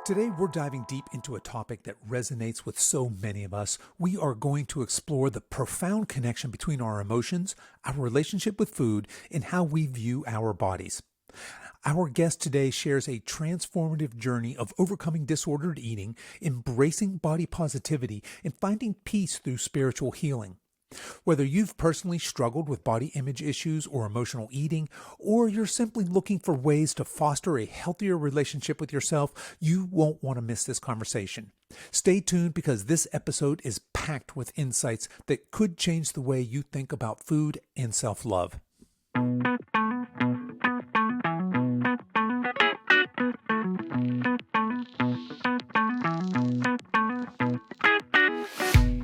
Today, we're diving deep into a topic that resonates with so many of us. We are going to explore the profound connection between our emotions, our relationship with food, and how we view our bodies. Our guest today shares a transformative journey of overcoming disordered eating, embracing body positivity, and finding peace through spiritual healing. Whether you've personally struggled with body image issues or emotional eating, or you're simply looking for ways to foster a healthier relationship with yourself, you won't want to miss this conversation. Stay tuned because this episode is packed with insights that could change the way you think about food and self-love.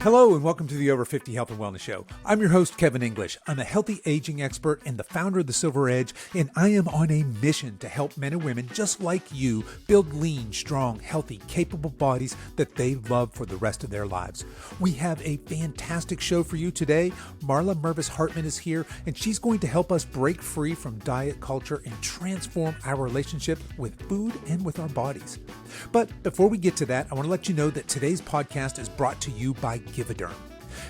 Hello and welcome to the Over 50 Health and Wellness Show. I'm your host, Kevin English. I'm a healthy aging expert and the founder of The Silver Edge, and I am on a mission to help men and women just like you build lean, strong, healthy, capable bodies that they love for the rest of their lives. We have a fantastic show for you today. Marla Mervis-Hartmann is here, and she's going to help us break free from diet culture and transform our relationship with food and with our bodies. But before we get to that, I want to let you know that today's podcast is brought to you by Givaderm.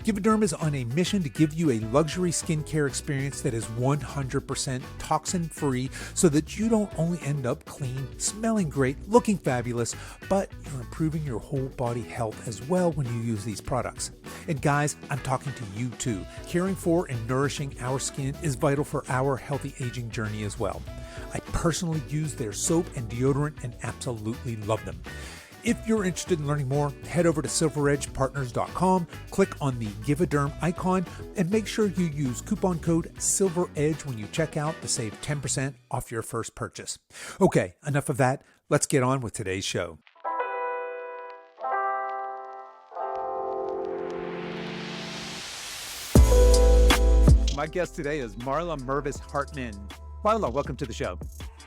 Givaderm is on a mission to give you a luxury skincare experience that is 100% toxin-free so that you don't only end up clean, smelling great, looking fabulous, but you're improving your whole body health as well when you use these products. And guys, I'm talking to you too. Caring for and nourishing our skin is vital for our healthy aging journey as well. I personally use their soap and deodorant and absolutely love them. If you're interested in learning more, head over to silveredgepartners.com, click on the Givaderm icon, and make sure you use coupon code SILVEREDGE when you check out to save 10% off your first purchase. Okay, enough of that. Let's get on with today's show. My guest today is Marla Mervis-Hartmann. Marla, welcome to the show.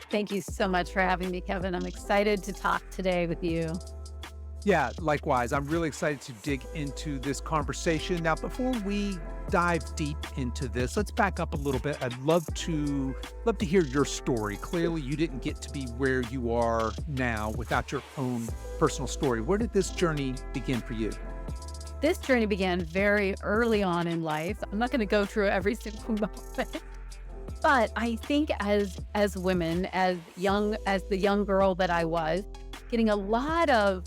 Thank you so much for having me, Kevin. I'm excited to talk today with you. Yeah, likewise. I'm really excited to dig into this conversation. Now, before we dive deep into this, let's back up a little bit. I'd love to hear your story. Clearly, you didn't get to be where you are now without your own personal story. Where did this journey begin for you? This journey began very early on in life. I'm not going to go through every single moment. But I think as women, as the young girl that I was, getting a lot of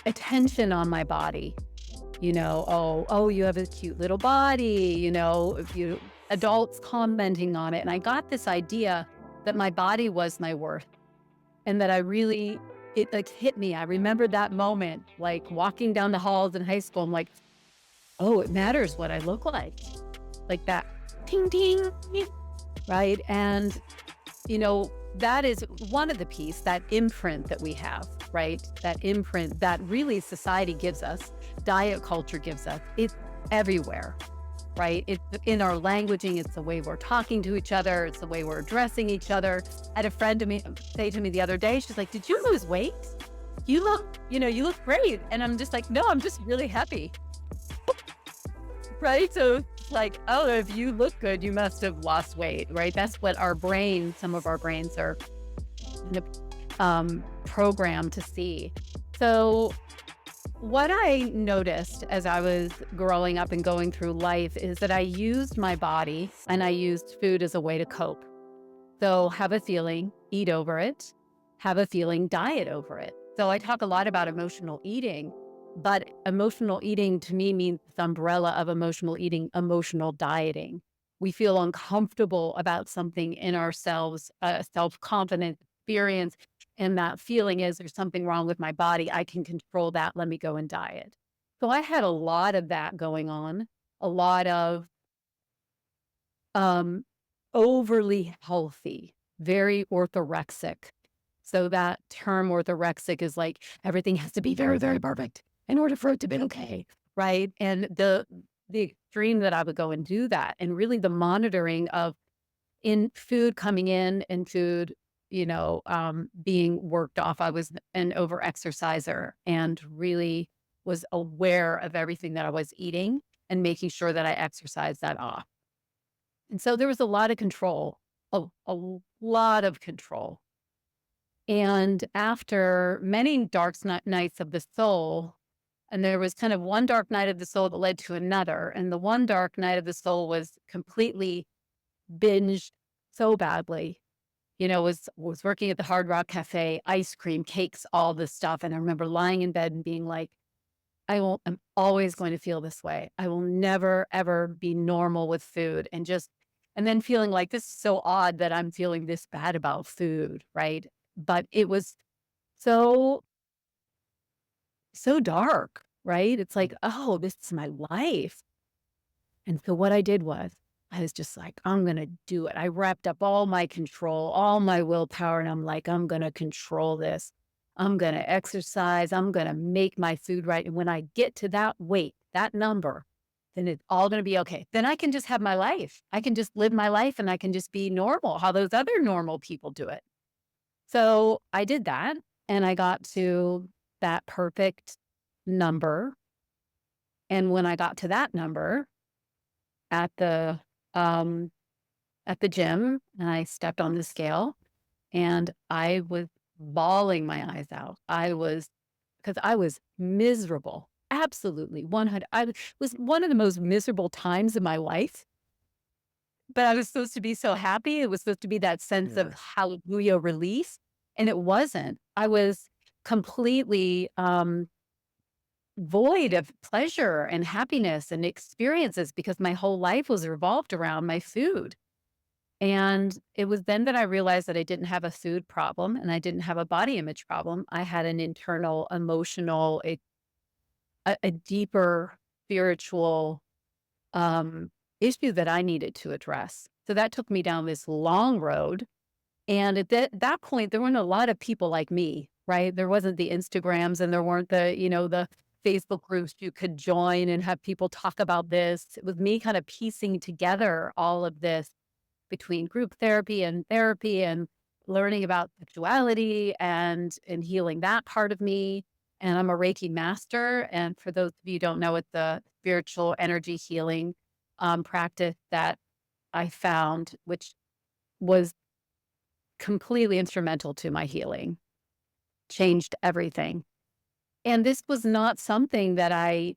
attention on my body, you have a cute little body, adults commenting on it. And I got this idea that my body was my worth and that it hit me. I remember that moment, like walking down the halls in high school. I'm like, oh, it matters what I look like that. Ding, ding, right? And, that is one of the piece, that imprint that we have, right? That imprint that really society gives us, diet culture gives us. It's everywhere, right? It's in our languaging. It's the way we're talking to each other. It's the way we're addressing each other. I had a friend say to me the other day, she's like, did you lose weight? You look great. And I'm just like, no, I'm just really happy. Right? So it's like, oh, if you look good, you must have lost weight, right? That's what some of our brains are programmed to see. So what I noticed as I was growing up and going through life is that I used my body and I used food as a way to cope. So have a feeling, eat over it, have a feeling, diet over it. So I talk a lot about emotional eating. But emotional eating to me means this umbrella of emotional eating, emotional dieting. We feel uncomfortable about something in ourselves, self-confidence experience. And that feeling is there's something wrong with my body. I can control that. Let me go and diet. So I had a lot of that going on, a lot of overly healthy, very orthorexic. So that term orthorexic is like everything has to be very, very perfect in order for it to be okay, right? And the extreme that I would go and do that, and really the monitoring of in food coming in and food, being worked off. I was an over-exerciser and really was aware of everything that I was eating and making sure that I exercised that off. And so there was a lot of control, a lot of control. And after many nights of the soul, and there was kind of one dark night of the soul that led to another. And the one dark night of the soul was completely binged so badly. Was working at the Hard Rock Cafe, ice cream, cakes, all this stuff. And I remember lying in bed and being like, I'm always going to feel this way. I will never, ever be normal with food. And then feeling like this is so odd that I'm feeling this bad about food, right? But it was so, so dark, right? It's like, oh, this is my life. And so what I did was I was just like, I'm going to do it. I wrapped up all my control, all my willpower, and I'm like, I'm going to control this. I'm going to exercise. I'm going to make my food right. And when I get to that weight, that number, then it's all going to be okay. Then I can just have my life. I can just live my life and I can just be normal, how those other normal people do it. So I did that and I got to that perfect number. And when I got to that number, at the um at the gym and I stepped on the scale and I was bawling my eyes out. Because I was miserable. Absolutely 100. Was one of the most miserable times of my life, but I was supposed to be so happy. It was supposed to be that sense of hallelujah relief, and it wasn't. I was completely void of pleasure and happiness and experiences because my whole life was revolved around my food. And it was then that I realized that I didn't have a food problem and I didn't have a body image problem. I had an internal, emotional, a deeper spiritual issue that I needed to address. So that took me down this long road. And at that point, there weren't a lot of people like me, right? There wasn't the Instagrams and there weren't the Facebook groups you could join and have people talk about this. It was me kind of piecing together all of this between group therapy and learning about sexuality and healing that part of me. And I'm a Reiki master. And for those of you who don't know, it's the spiritual energy healing practice that I found, which was completely instrumental to my healing, changed everything. And this was not something that I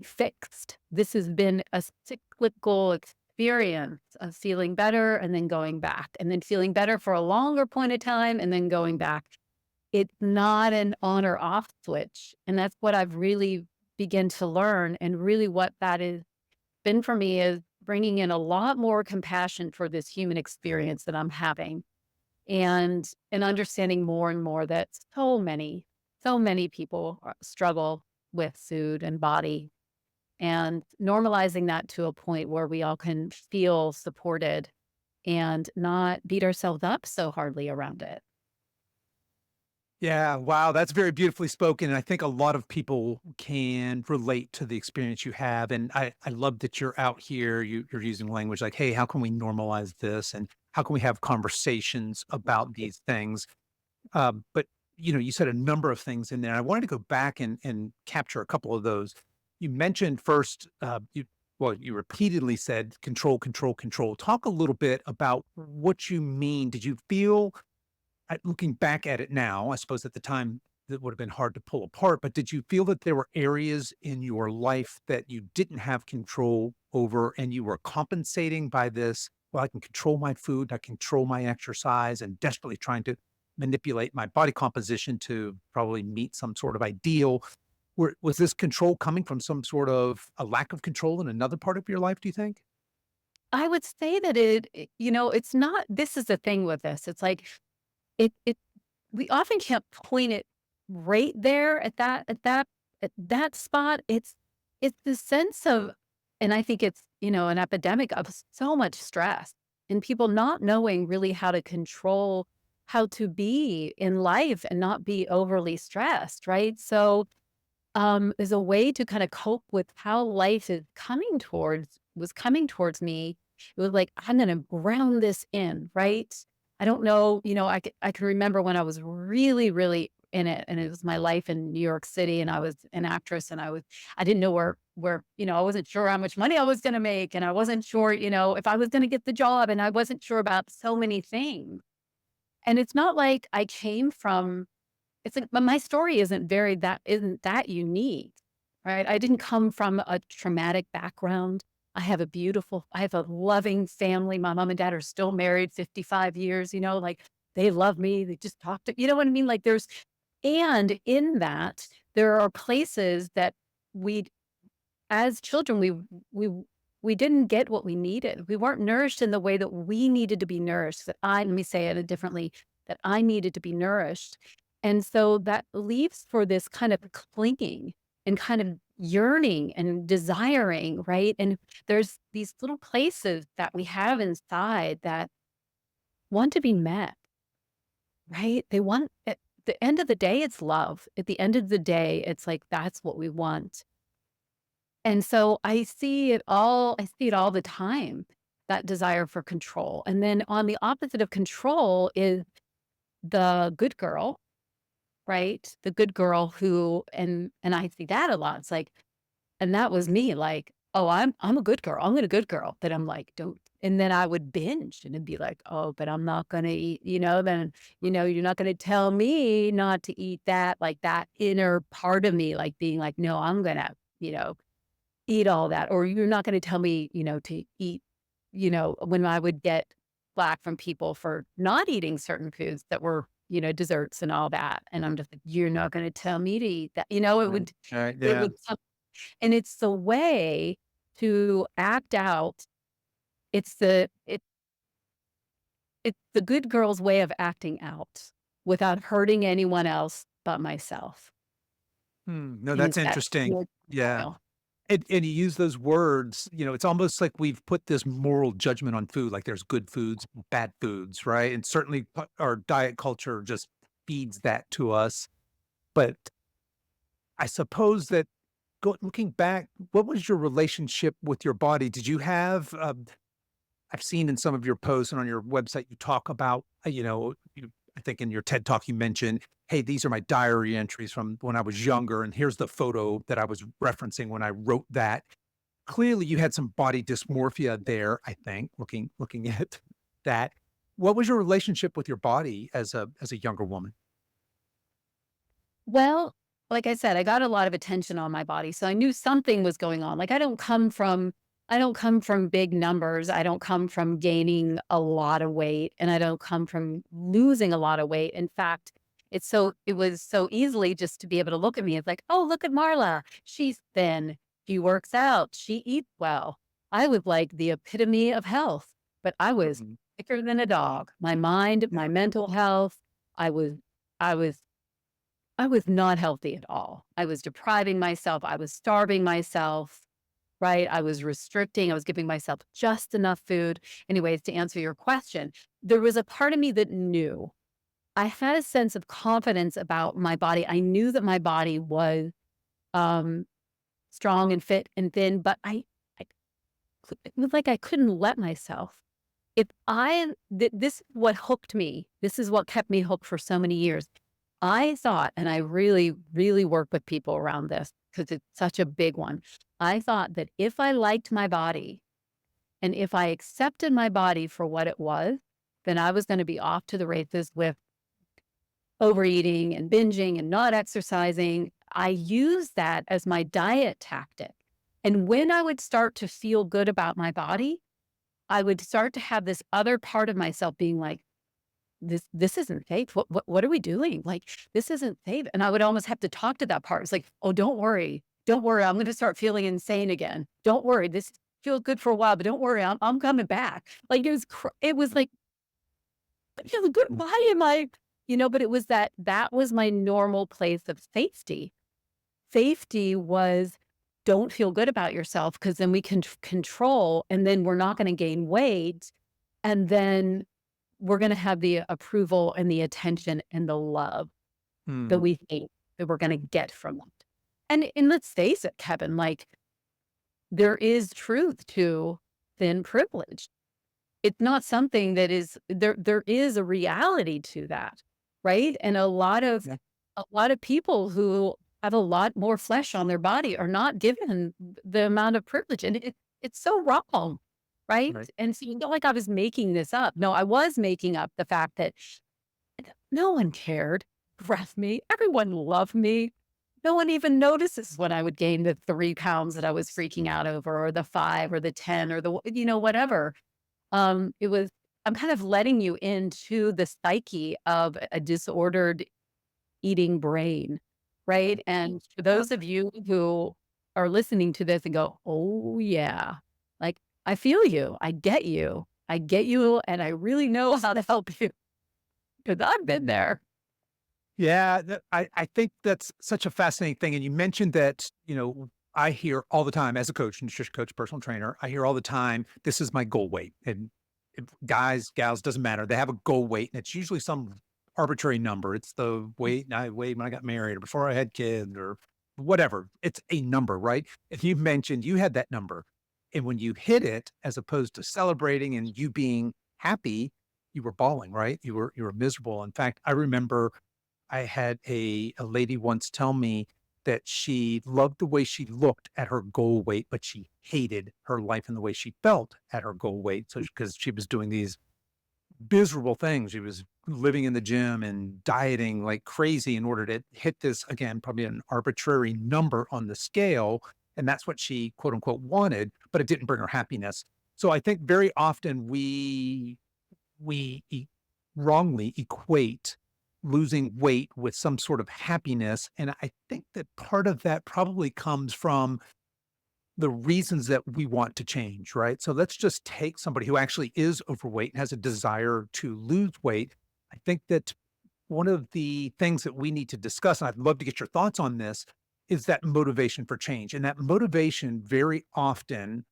fixed. This has been a cyclical experience of feeling better and then going back and then feeling better for a longer point of time and then going back. It's not an on or off switch. And that's what I've really begun to learn. And really what that has been for me is bringing in a lot more compassion for this human experience that I'm having and understanding more and more that so many people struggle with food and body and normalizing that to a point where we all can feel supported and not beat ourselves up so hardly around it. Yeah, wow, that's very beautifully spoken. And I think a lot of people can relate to the experience you have. And I love that you're out here, you're using language like, hey, how can we normalize this? And how can we have conversations about these things? But you said a number of things in there. I wanted to go back and capture a couple of those. You mentioned first, you repeatedly said control, control, control. Talk a little bit about what you mean. Did you feel, looking back at it now, I suppose at the time that would have been hard to pull apart, but did you feel that there were areas in your life that you didn't have control over and you were compensating by this? Well, I can control my food, I control my exercise, and desperately trying to manipulate my body composition to probably meet some sort of ideal. Was this control coming from some sort of a lack of control in another part of your life, do you think? I would say that it's not, this is the thing with this. It's like, it we often can't point it right there at that spot. It's the sense of, and I think it's, an epidemic of so much stress and people not knowing really how to control how to be in life and not be overly stressed, right? So, as a way to kind of cope with how life is coming towards me, it was like, I'm gonna ground this in, right? I don't know, I can remember when I was really, really in it, and it was my life in New York City, and I was an actress, and I didn't know where, I wasn't sure how much money I was gonna make, and I wasn't sure, if I was gonna get the job, and I wasn't sure about so many things. And it's not like I came from, it's like, but my story isn't that unique, right? I didn't come from a traumatic background. I have a loving family. My mom and dad are still married 55 years, like they love me. They just talk to, you know what I mean? Like and in that, there are places that we, as children, we, we didn't get what we needed. We weren't nourished in the way that we needed to be nourished. Let me say it differently, that I needed to be nourished. And so that leaves for this kind of clinging and kind of yearning and desiring, right? And there's these little places that we have inside that want to be met, right? They want, at the end of the day, it's love. At the end of the day, it's like, that's what we want. And so I see it all the time, that desire for control. And then on the opposite of control is the good girl, right? The good girl who, and I see that a lot. It's like, and that was me, like, oh, I'm a good girl. I'm a good girl. That I'm like, don't, and then I would binge and it'd be like, oh, but I'm not gonna eat, then, you're not gonna tell me not to eat that, like that inner part of me, like being like, no, I'm gonna, eat all that, or you're not gonna tell me, to eat, when I would get flack from people for not eating certain foods that were, desserts and all that, and I'm just like, "You're not gonna tell me to eat that." Right. Right. It Yeah. would come, and it's the way to act out. It's it's the good girl's way of acting out without hurting anyone else but myself, No, and that's that's interesting. your Yeah. style. And you use those words, it's almost like we've put this moral judgment on food, like there's good foods, bad foods, right? And certainly our diet culture just feeds that to us. But I suppose that looking back, what was your relationship with your body? Did you have, I've seen in some of your posts and on your website, you talk about, I think in your TED talk, you mentioned, hey, these are my diary entries from when I was younger. And here's the photo that I was referencing when I wrote that. Clearly, you had some body dysmorphia there, I think, looking at that. What was your relationship with your body as a younger woman? Well, like I said, I got a lot of attention on my body, so I knew something was going on. Like, I don't come from big numbers. I don't come from gaining a lot of weight, and I don't come from losing a lot of weight. In fact, it was so easily just to be able to look at me. It's like, "Oh, look at Marla. She's thin. She works out. She eats well." I was like the epitome of health, but I was Mhm. thicker than a dog. My mind, my mental health, I was I was I was not healthy at all. I was depriving myself. I was starving myself, right? I was restricting. I was giving myself just enough food. Anyways, to answer your question, there was a part of me that knew. I had a sense of confidence about my body. I knew that my body was um, strong and fit and thin, but I it was like I couldn't let myself. If this is what hooked me. This is what kept me hooked for so many years. I thought, and I really, really work with people around this because it's such a big one. I thought that if I liked my body and if I accepted my body for what it was, then I was going to be off to the races with overeating and binging and not exercising. I used that as my diet tactic. And when I would start to feel good about my body, I would start to have this other part of myself being like, this isn't safe. What are we doing? Like, this isn't safe. And I would almost have to talk to that part. It's like, oh, don't worry. Don't worry. I'm going to start feeling insane again. Don't worry. This feels good for a while, but don't worry. I'm coming back. Like it was like, I feel good. Why am I, but it was that was my normal place of safety. Safety was don't feel good about yourself because then we can control and then we're not going to gain weight. And then we're gonna have the approval and the attention and the love that Hmm. we think that we're gonna get from it. And let's face it, Kevin, like, there is truth to thin privilege. It's not something that is there is a reality to that, right? And Yeah. a lot of people who have a lot more flesh on their body are not given the amount of privilege, and it's so wrong, right? Right. And so, like I was making this up. No, I was making up the fact that No one cared for me. Everyone loved me. No one even notices when I would gain the 3 pounds that I was freaking out over, or the 5 or the 10 or whatever. It was, I'm kind of letting you into the psyche of a disordered eating brain, right? And for those of you who are listening to this and go, oh, yeah, like I feel you, I get you, and I really know how to help you because I've been there. Yeah, I think that's such a fascinating thing, and you mentioned that, I hear all the time as a coach, nutrition coach, personal trainer, I hear all the time, "This is my goal weight," and guys, gals, doesn't matter, they have a goal weight, and it's usually some arbitrary number. It's the weight I weighed when I got married or before I had kids or whatever. It's a number, right? And you mentioned you had that number, and when you hit it, as opposed to celebrating and you being happy, you were bawling, right? You were miserable. In fact, I remember I had a lady once tell me that she loved the way she looked at her goal weight, but she hated her life and the way she felt at her goal weight. So, because she was doing these miserable things, she was living in the gym and dieting like crazy in order to hit this, again, probably an arbitrary number on the scale. And that's what she quote unquote wanted, but it didn't bring her happiness. So I think very often we wrongly equate losing weight with some sort of happiness, and I think that part of that probably comes from the reasons that we want to change, right? So let's just take somebody who actually is overweight and has a desire to lose weight. I think that one of the things that we need to discuss, and I'd love to get your thoughts on this, is that motivation for change. And that motivation very often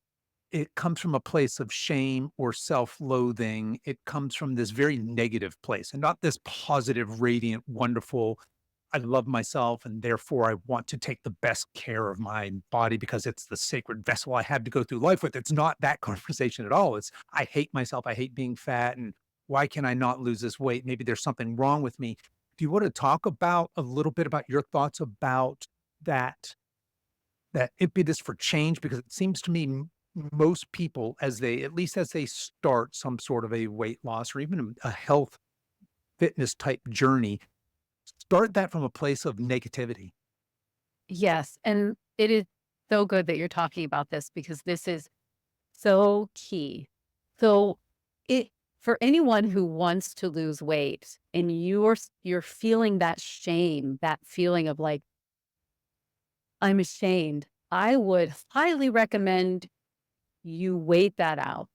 it comes from a place of shame or self-loathing. It comes from this very negative place and not this positive, radiant, wonderful, I love myself and therefore I want to take the best care of my body because it's the sacred vessel I have to go through life with. It's not that conversation at all. It's I hate myself. I hate being fat. And why can I not lose this weight? Maybe there's something wrong with me. Do you want to talk about a little bit about your thoughts about that that impetus for change? Because it seems to me most people, as they at least as they start some sort of a weight loss or even a health fitness type journey, start that from a place of negativity. Yes. And it is so good that you're talking about this because this is so key. So it for anyone who wants to lose weight and you're feeling that shame, that feeling of like, I'm ashamed, I would highly recommend you wait that out.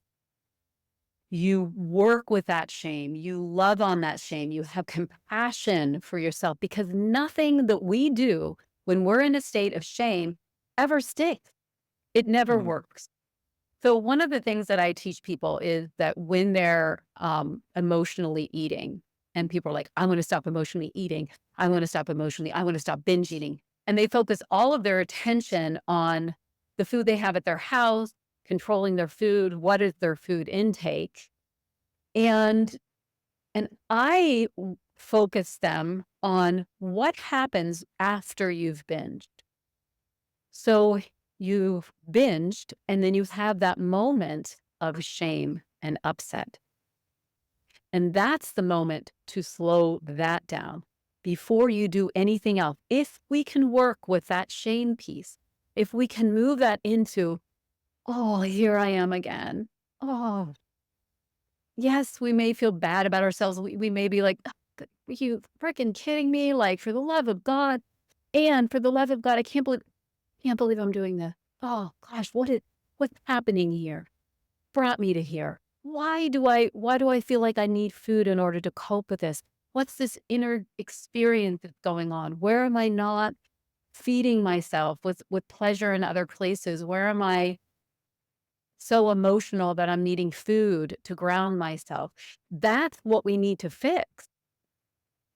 You work with that shame. You love on that shame. You have compassion for yourself because nothing that we do when we're in a state of shame ever sticks. It never Mhm. works. So one of the things that I teach people is that when they're emotionally eating, and people are like, "I want to stop emotionally eating. I want to stop emotionally. I want to stop binge eating," and they focus all of their attention on the food they have at their house, controlling their food. What is their food intake? And focus them on what happens after you've binged. So you've binged, and then you have that moment of shame and upset. And that's the moment to slow that down before you do anything else. If we can work with that shame piece, if we can move that into, oh, here I am again. Oh, yes, we may feel bad about ourselves. We may be like, "Ugh, are you freaking kidding me? Like, for the love of God. And for the love of God, I can't believe I'm doing this. Oh gosh, what's happening here? Brought me to here. Why do I feel like I need food in order to cope with this? What's this inner experience that's going on? Where am I not feeding myself with pleasure in other places? Where am I so emotional that I'm needing food to ground myself? That's what we need to fix,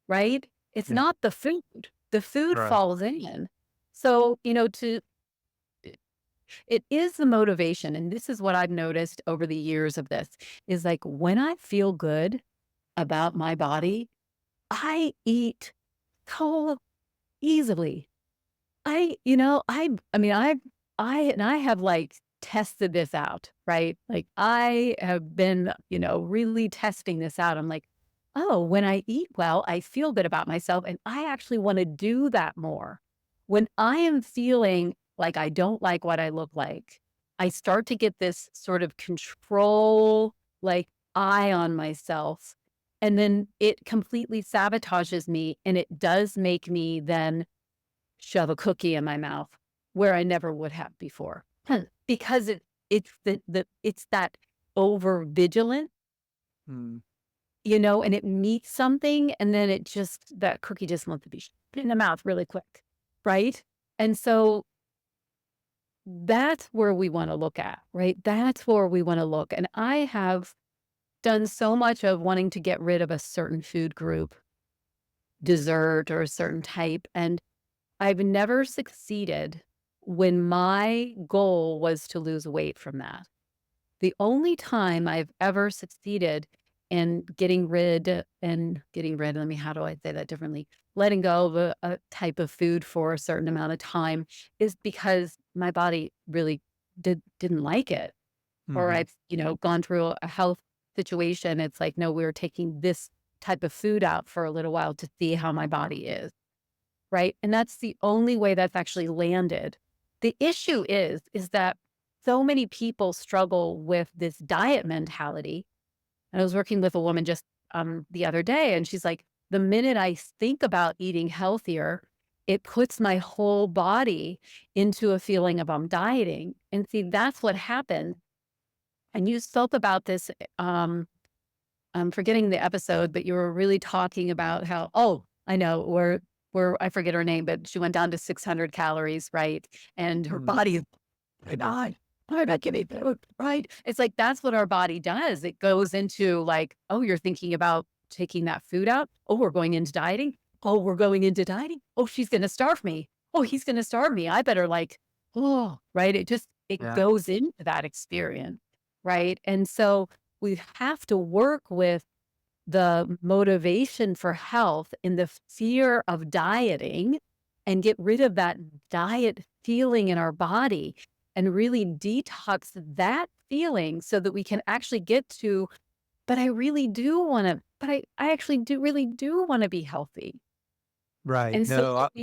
right? It's Yeah. not the food. The food Right. falls in. So, it is the motivation, and this is what I've noticed over the years of this, is like when I feel good about my body, I eat so easily. I mean, I have like tested this out, right? Like I have been, really testing this out. I'm like, oh, when I eat well, I feel good about myself and I actually want to do that more. When I am feeling like I don't like what I look like, I start to get this sort of control, like eye on myself. And then it completely sabotages me. And it does make me then shove a cookie in my mouth where I never would have before. Because it's that over vigilant, Mm. and it meets something, and then that cookie just wants to be put in the mouth really quick, right? And so that's where we wanna look at, right? That's where we wanna look, and I have done so much of wanting to get rid of a certain food group, dessert or a certain type, and I've never succeeded when my goal was to lose weight from that. The only time I've ever succeeded in getting rid, how do I say that differently? Letting go of a type of food for a certain amount of time is because my body really didn't like it. Or Mhm. I've, gone through a health situation. It's like, no, we're taking this type of food out for a little while to see how my body is. Right? And that's the only way that's actually landed. The issue is that so many people struggle with this diet mentality. And I was working with a woman just the other day, and she's like, the minute I think about eating healthier, it puts my whole body into a feeling of I'm dieting. And see, that's what happened. And you spoke about this. I'm forgetting the episode, but you were really talking about how, oh, I know where I forget her name, but she went down to 600 calories, right? And her Mm. body, I'm not getting food, right? It's like that's what our body does. It goes into like, oh, you're thinking about taking that food out. Oh, we're going into dieting. Oh, we're going into dieting. Oh, she's gonna starve me. Oh, he's gonna starve me. I better like, oh, right. It Yeah. goes into that experience, right? And so we have to work with the motivation for health and the fear of dieting and get rid of that diet feeling in our body and really detox that feeling so that we can actually get to, but I really do want to, but I actually do really do want to be healthy. Right. And so No,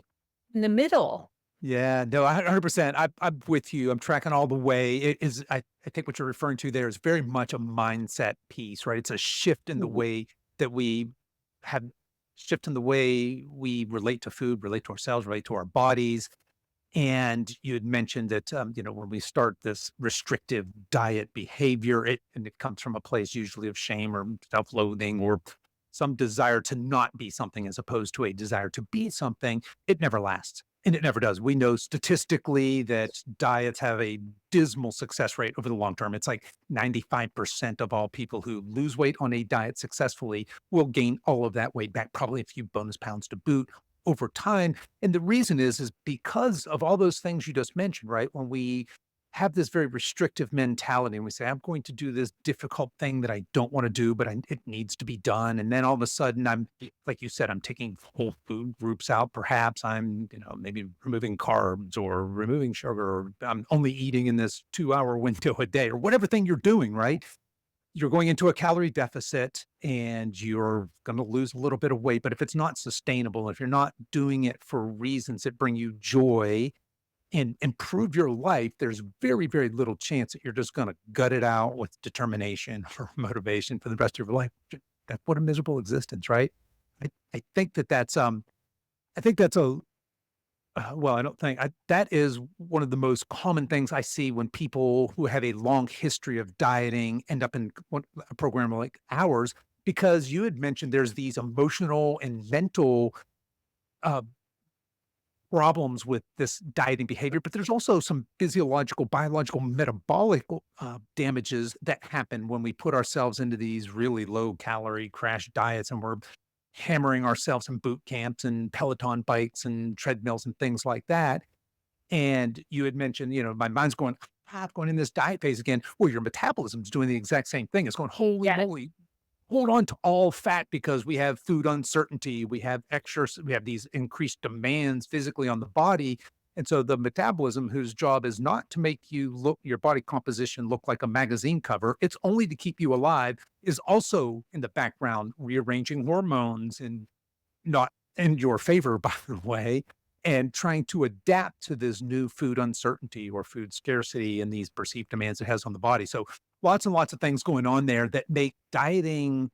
in the middle. yeah, no, 100%. I'm with you. I'm tracking all the way. It is, I think what you're referring to there is very much a mindset piece, right? It's a shift in the Mhm. way that we have, shift in the way we relate to food, relate to ourselves, relate to our bodies. And you had mentioned that, when we start this restrictive diet behavior, and it comes from a place usually of shame or self-loathing or some desire to not be something as opposed to a desire to be something, it never lasts. And it never does. We know statistically that diets have a dismal success rate over the long term. It's like 95% of all people who lose weight on a diet successfully will gain all of that weight back, probably a few bonus pounds to boot over time. And the reason is because of all those things you just mentioned, right? When we have this very restrictive mentality and we say, I'm going to do this difficult thing that I don't want to do, but it needs to be done. And then all of a sudden like you said, I'm taking whole food groups out. Perhaps I'm, maybe removing carbs or removing sugar, or I'm only eating in this 2-hour window a day or whatever thing you're doing, right? You're going into a calorie deficit and you're going to lose a little bit of weight. But if it's not sustainable, if you're not doing it for reasons that bring you joy and improve your life, there's very, very little chance that you're just going to gut it out with determination or motivation for the rest of your life. That's what a miserable existence, right? I think I think that's well, I don't think that is one of the most common things I see when people who have a long history of dieting end up in a program like ours, because you had mentioned there's these emotional and mental uh, problems with this dieting behavior, but there's also some physiological, biological, metabolic damages that happen when we put ourselves into these really low calorie crash diets and we're hammering ourselves in boot camps and Peloton bikes and treadmills and things like that. And you had mentioned, my mind's going, I'm going in this diet phase again. Well, your metabolism's doing the exact same thing. It's going, holy Yes. moly, hold on to all fat because we have food uncertainty. We have we have these increased demands physically on the body. And so the metabolism, whose job is not to make your body composition look like a magazine cover, it's only to keep you alive, is also in the background rearranging hormones and not in your favor, by the way, and trying to adapt to this new food uncertainty or food scarcity and these perceived demands it has on the body. So lots and lots of things going on there that make dieting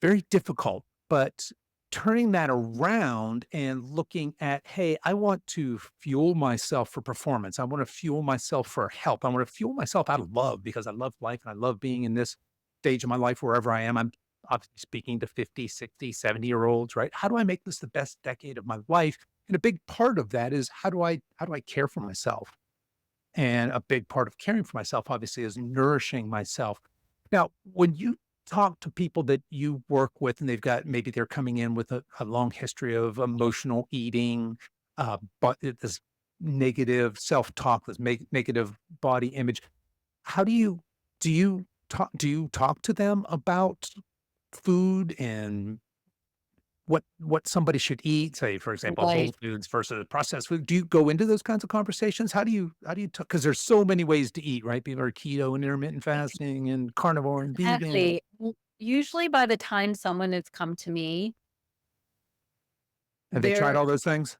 very difficult, but turning that around and looking at, hey, I want to fuel myself for performance. I want to fuel myself for health. I want to fuel myself out of love because I love life and I love being in this stage of my life wherever I am. I'm obviously speaking to 50, 60, 70-year olds, right? How do I make this the best decade of my life? And a big part of that is how do I care for myself? And a big part of caring for myself, obviously, is nourishing myself. Now, when you talk to people that you work with and maybe they're coming in with a long history of emotional eating, but this negative self-talk, this negative body image, how do you talk to them about food and what somebody should eat, say, for example, whole Right. foods versus processed food? Do you go into those kinds of conversations? How do you talk? Because there's so many ways to eat, right? People are keto and intermittent fasting and carnivore and vegan. Exactly. Usually by the time someone has come to me, Have they tried they're all those things?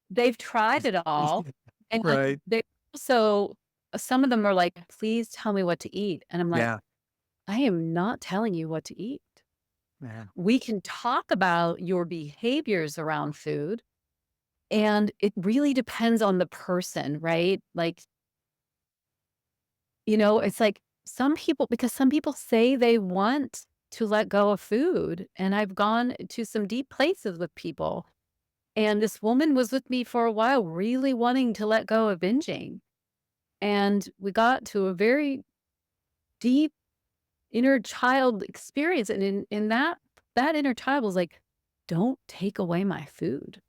they've tried it all. And like Right. they also some of them are like, please tell me what to eat. And I'm like, Yeah. I am not telling you what to eat. Yeah. We can talk about your behaviors around food, and it really depends on the person, right? Like, it's like because some people say they want to let go of food. And I've gone to some deep places with people. And this woman was with me for a while, really wanting to let go of binging. And we got to a very deep inner child experience. And in that inner child was like, don't take away my food.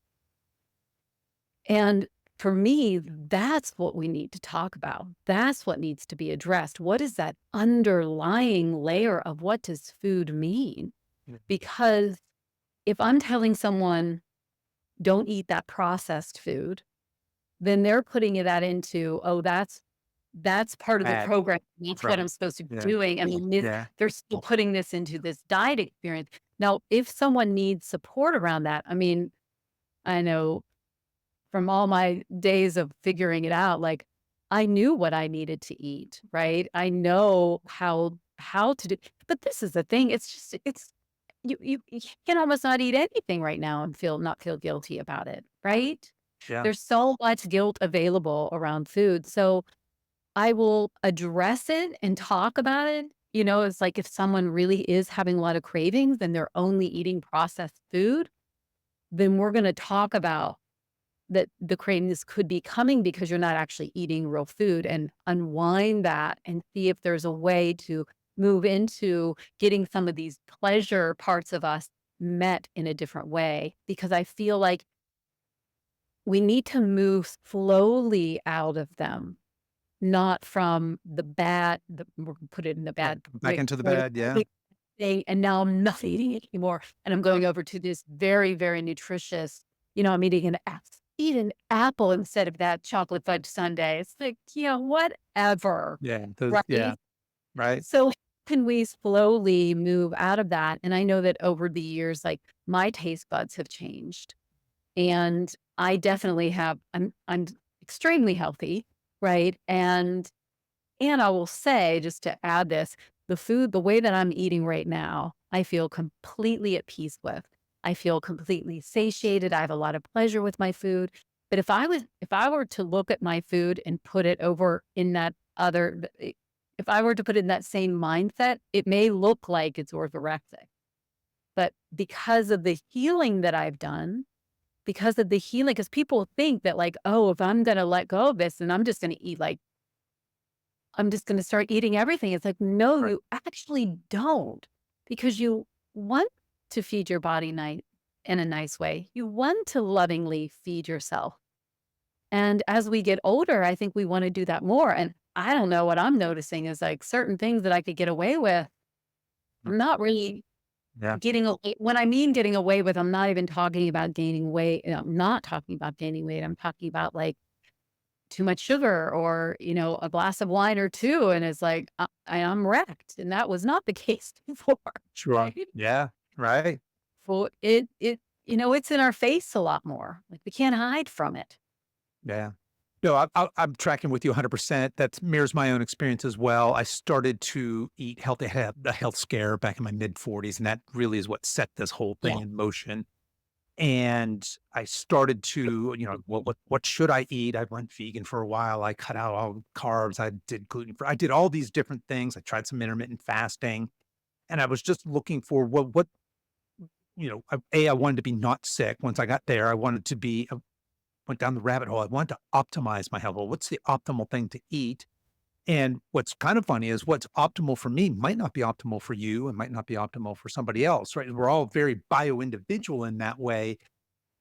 And for me, that's what we need to talk about. That's what needs to be addressed. What is that underlying layer of what does food mean? Yeah. Because if I'm telling someone, don't eat that processed food, then they're putting that into, oh, that's part of the Bad. program. That's what Right. I'm supposed to be Yeah. doing. And then Yeah. they're still putting this into this diet experience. Now, if someone needs support around that, I mean, I know from all my days of figuring it out, like I knew what I needed to eat, right? I know how to do, but this is the thing. It's just you can almost not eat anything right now and not feel guilty about it, right? Yeah. There's so much guilt available around food. So I will address it and talk about it. It's like if someone really is having a lot of cravings and they're only eating processed food, then we're going to talk about that the cravings could be coming because you're not actually eating real food, and unwind that and see if there's a way to move into getting some of these pleasure parts of us met in a different way. Because I feel like we need to move slowly out of them, not from we'll put it in the Right. bad Back way, into the way of bad. Yeah. eating, and now I'm not eating it anymore. And I'm going over to this very, very nutritious, I'm eat an apple instead of that chocolate fudge sundae. It's like, whatever, Yeah. Yeah. right? Right. So can we slowly move out of that? And I know that over the years, like my taste buds have changed. And I definitely have, I'm extremely healthy, right? And I will say, just to add this, the way that I'm eating right now, I feel completely at peace with. I feel completely satiated. I have a lot of pleasure with my food. But if I were to look at my food and put it over in that if I were to put it in that same mindset, it may look like it's orthorexic. But because of the healing that I've done, because people think that like, oh, if I'm going to let go of this, then I'm just gonna start eating everything. It's like, no, Right. you actually don't, because you want to feed your body in a nice way. You want to lovingly feed yourself. And as we get older, I think we want to do that more. And I don't know, what I'm noticing is like certain things that I could get away with. Mm. I'm not really Yeah. getting away. When I mean getting away with, I'm not even talking about gaining weight. I'm not talking about gaining weight. I'm talking about like too much sugar or, a glass of wine or two. And it's like, I'm wrecked. And that was not the case before. Sure. Right. Yeah. Right. For it's in our face a lot more. Like we can't hide from it. Yeah. No, I'm tracking with you 100%. That mirrors my own experience as well. I started to eat healthy. I had a health scare back in my mid 40s, and that really is what set this whole thing Yeah. in motion. And I started to, what should I eat? I went vegan for a while. I cut out all carbs. I did gluten free. I did all these different things. I tried some intermittent fasting, and I was just looking for I wanted to be not sick. Once I got there, I wanted to be went down the rabbit hole. I wanted to optimize my health. Well, what's the optimal thing to eat? And what's kind of funny is what's optimal for me might not be optimal for you and might not be optimal for somebody else, right? We're all very bio individual in that way.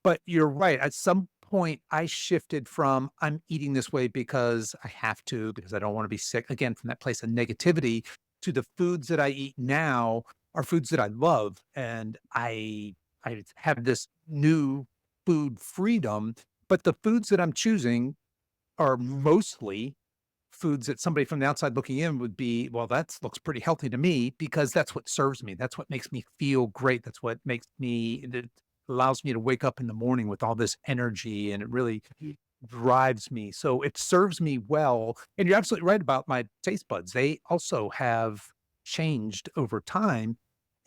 But you're right. At some point, I shifted from I'm eating this way because I have to, because I don't want to be sick, again, from that place of negativity to the foods that I eat now are foods that I love. And I have this new food freedom, but the foods that I'm choosing are mostly foods that somebody from the outside looking in would be, well, that looks pretty healthy to me because that's what serves me. That's what makes me feel great. That's what makes me, that allows me to wake up in the morning with all this energy and it really drives me. So it serves me well. And you're absolutely right about my taste buds. They also have changed over time.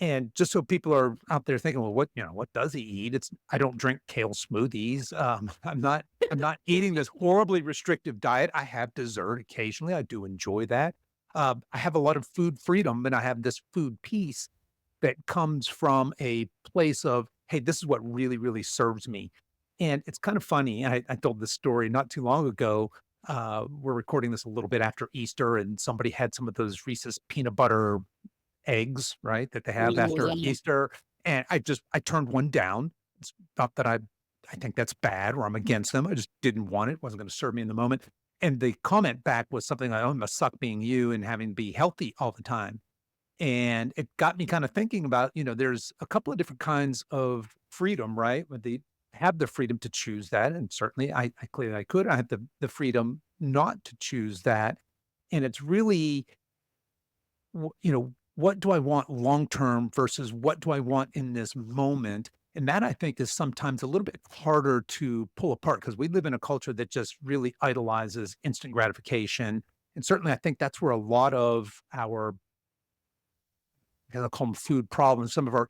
And just so people are out there thinking, well, what does he eat? I don't drink kale smoothies. I'm not eating this horribly restrictive diet. I have dessert occasionally. I do enjoy that. I have a lot of food freedom and I have this food peace that comes from a place of, hey, this is what really, really serves me. And it's kind of funny. I told this story not too long ago. We're recording this a little bit after Easter, and somebody had some of those Reese's peanut butter eggs, right, that they have Ooh, after yeah. Easter. And I turned one down. It's not that I think that's bad or I'm against them. I just didn't want it. Wasn't going to serve me in the moment. And the comment back was something like, oh, it must suck being you and having to be healthy all the time. And it got me kind of thinking about, there's a couple of different kinds of freedom, right? When they have the freedom to choose that. And certainly I clearly I could. I have the freedom not to choose that. And it's really, what do I want long term versus what do I want in this moment? And that I think is sometimes a little bit harder to pull apart because we live in a culture that just really idolizes instant gratification. And certainly I think that's where a lot of our I call them food problems, some of our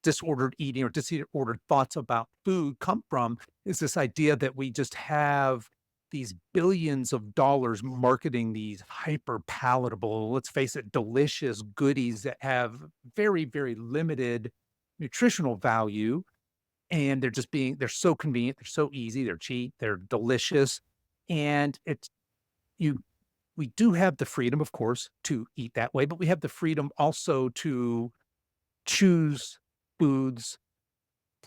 disordered eating or disordered thoughts about food come from is this idea that we just have these billions of dollars marketing these hyper palatable, let's face it, delicious goodies that have very, very limited nutritional value. And they're so convenient, they're so easy, they're cheap, they're delicious. And you we do have the freedom, of course, to eat that way, but we have the freedom also to choose foods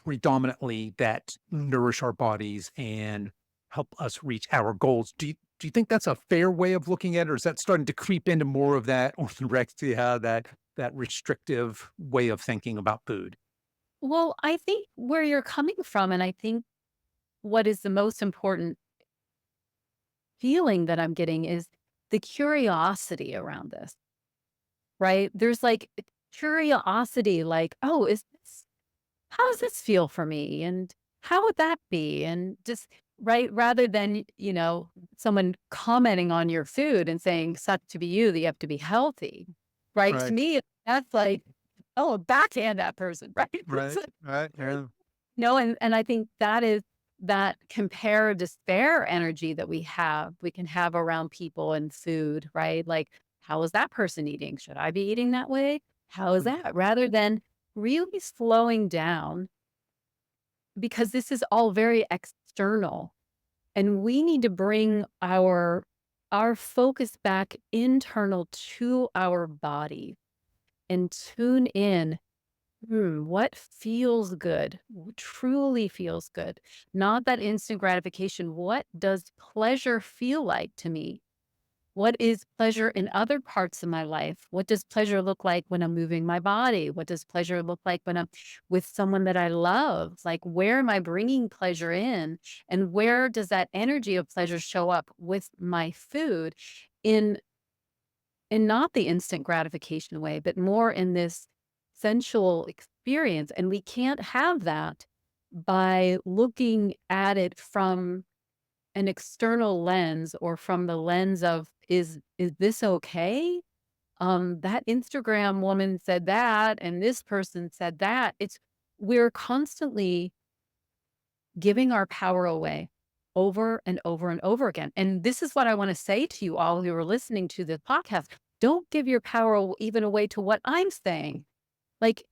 predominantly that nourish our bodies and help us reach our goals. Do you think that's a fair way of looking at it, or is that starting to creep into more of that orthorexia, that restrictive way of thinking about food? Well, I think where you're coming from, and I think what is the most important feeling that I'm getting is the curiosity around this, right? There's like curiosity, like, oh, how does this feel for me? And how would that be? And just, right, rather than, someone commenting on your food and saying, suck to be you, that you have to be healthy, right? To Right, me, that's like, oh, backhand that person, right? right, right, yeah. No, and I think that is that compare despair energy that we can have around people and food, right? Like, how is that person eating? Should I be eating that way? How is Mm, that? Rather than really slowing down, because this is all very external. And we need to bring our focus back internal to our body and tune in. What feels good? What truly feels good? Not that instant gratification. What does pleasure feel like to me? What is pleasure in other parts of my life? What does pleasure look like when I'm moving my body? What does pleasure look like when I'm with someone that I love? Like, where am I bringing pleasure in? And where does that energy of pleasure show up with my food in not the instant gratification way, but more in this sensual experience? And we can't have that by looking at it from an external lens or from the lens of is this okay? That Instagram woman said that and this person said that. It's we're constantly giving our power away over and over and over again. And this is what I want to say to you all who are listening to this podcast. Don't give your power even away to what I'm saying. Like,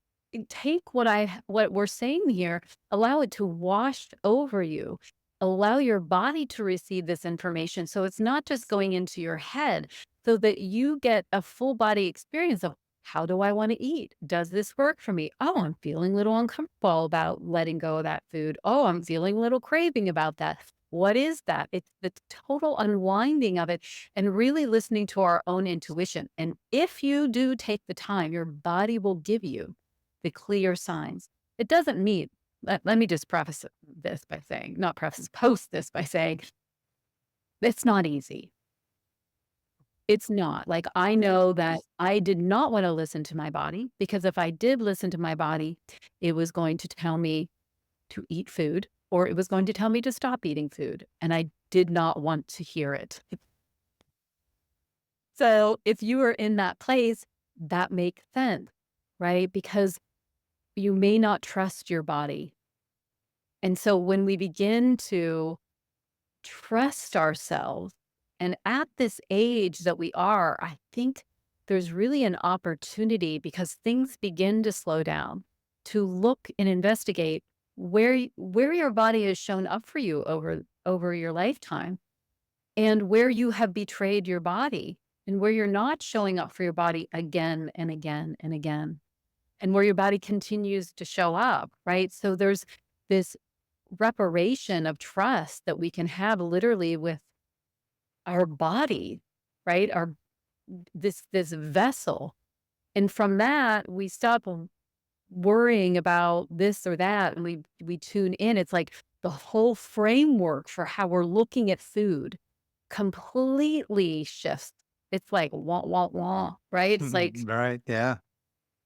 take what we're saying here, allow it to wash over you. Allow your body to receive this information so it's not just going into your head, so that you get a full body experience of how do I want to eat? Does this work for me? Oh, I'm feeling a little uncomfortable about letting go of that food. Oh, I'm feeling a little craving about that. What is that? It's the total unwinding of it and really listening to our own intuition. And if you do take the time, your body will give you the clear signs. It doesn't mean, let me just preface this by saying, not preface, post this by saying, it's not easy. It's not. Like, I know that I did not want to listen to my body because if I did listen to my body, it was going to tell me to eat food or it was going to tell me to stop eating food. And I did not want to hear it. So if you are in that place, that makes sense, right? Because you may not trust your body. And so when we begin to trust ourselves, and at this age that we are, I think there's really an opportunity because things begin to slow down to look and investigate where your body has shown up for you over your lifetime and where you have betrayed your body and where you're not showing up for your body again and again and again and where your body continues to show up, right? So there's this reparation of trust that we can have literally with our body, right? Our this vessel. And from that, we stop worrying about this or that and we tune in. It's like the whole framework for how we're looking at food completely shifts. It's like wah wah wah, right? It's like, Right. Yeah.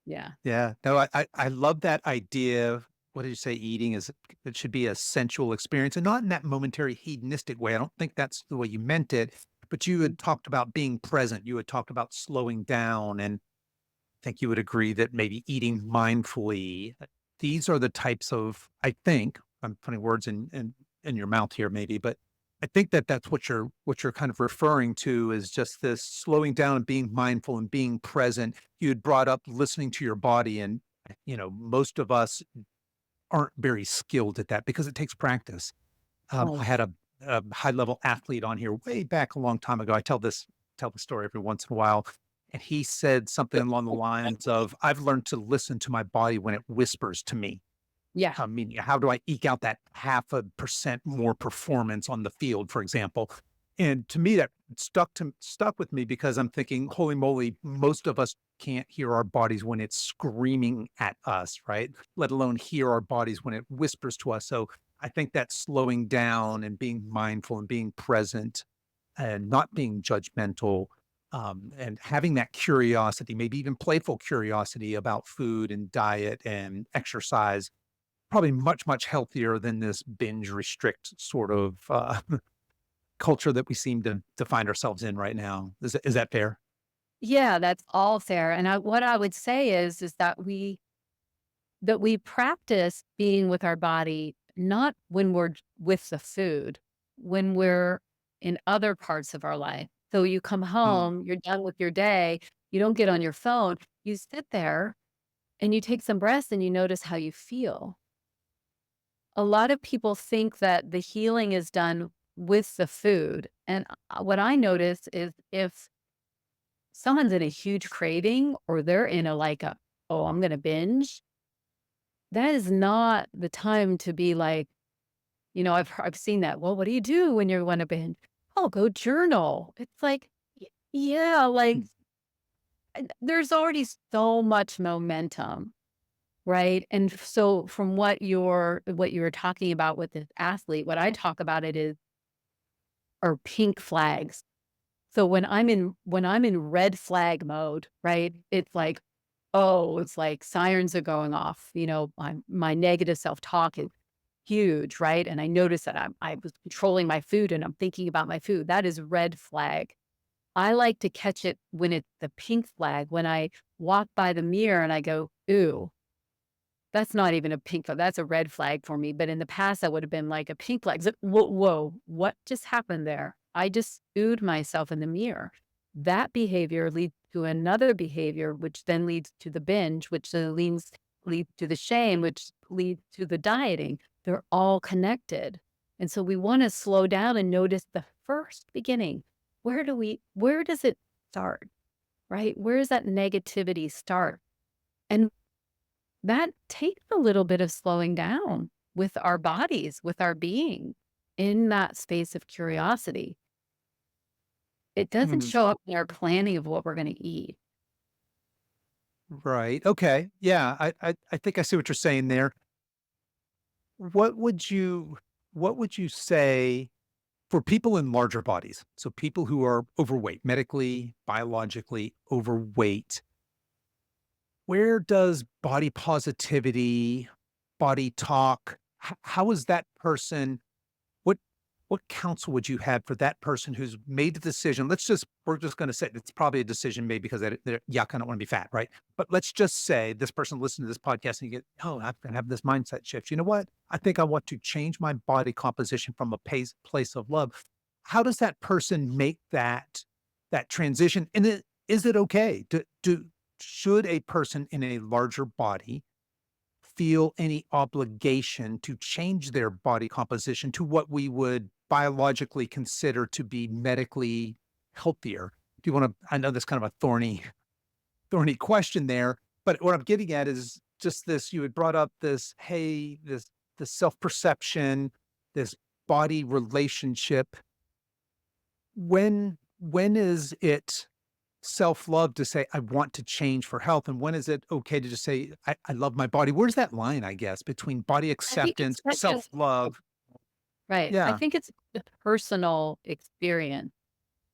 yeah. Yeah. No, I love that idea of what did you say? Eating is it should be a sensual experience and not in that momentary hedonistic way. I don't think that's the way you meant it, but you had talked about being present. You had talked about slowing down, and I think you would agree that maybe eating mindfully. These are the types of, I think, I'm putting words in your mouth here, maybe, but I think that that's what you're kind of referring to is just this slowing down and being mindful and being present. You had brought up listening to your body, and most of us aren't very skilled at that because it takes practice. I Oh, had a high level athlete on here way back a long time ago. I tell the story every once in a while, and he said something along the lines of, "I've learned to listen to my body when it whispers to me." yeah. I mean, how do I eke out that 0.5% more performance on the field, for example? And to me, that stuck with me because I'm thinking, holy moly, most of us can't hear our bodies when it's screaming at us, right? Let alone hear our bodies when it whispers to us. So I think that slowing down and being mindful and being present and not being judgmental, and having that curiosity, maybe even playful curiosity about food and diet and exercise, probably much, much healthier than this binge restrict sort of, culture that we seem to find ourselves in right now. Is that fair? Yeah, that's all fair. And what I would say is that we practice being with our body, not when we're with the food, when we're in other parts of our life. So you come Mm, home, you're done with your day, you don't get on your phone, you sit there and you take some breaths and you notice how you feel. A lot of people think that the healing is done with the food. And what I notice is if someone's in a huge craving or they're in a like a, oh, I'm going to binge, that is not the time to be like, I've seen that. Well, what do you do when you want to binge? Oh, go journal. It's like, Yeah, like there's already so much momentum, right? And so from what you were talking about with this athlete, what I talk about it is are pink flags. So when I'm in red flag mode, right? It's like, oh, it's like sirens are going off. My negative self-talk is huge, right? And I notice that I was controlling my food and I'm thinking about my food. That is red flag. I like to catch it when it's the pink flag, when I walk by the mirror and I go, ooh, that's not even a pink flag. That's a red flag for me. But in the past, that would have been like a pink flag. It's whoa, whoa, what just happened there? I just oohed myself in the mirror. That behavior leads to another behavior, which then leads to the binge, which then leads to the shame, which leads to the dieting. They're all connected. And so we want to slow down and notice the first beginning. Where does it start? Right? Where does that negativity start? And that takes a little bit of slowing down with our bodies, with our being in that space of curiosity. It doesn't Mhm. show up in our planning of what we're going to eat. Right. Okay. Yeah. I think I see what you're saying there. What would you what would you say for people in larger bodies? So people who are overweight, medically, biologically overweight, where does body positivity, body talk, how is that person what what counsel would you have for that person who's made the decision? We're just going to say it's probably a decision made because they're yuck, I don't want to be fat, right? But let's just say this person listened to this podcast and you get, oh, I'm going to have this mindset shift. You know what? I think I want to change my body composition from a place of love. How does that person make that transition? And is it okay? Should a person in a larger body feel any obligation to change their body composition to what we would biologically consider to be medically healthier? Do you want to? I know that's kind of a thorny question there, but what I'm getting at is just this. You had brought up this, hey, this self-perception, this body relationship. When is it self-love to say, I want to change for health? And when is it okay to just say, I love my body? Where's that line, I guess, between body I think it's acceptance, such a self-love? right. I Yeah, think it's a personal experience,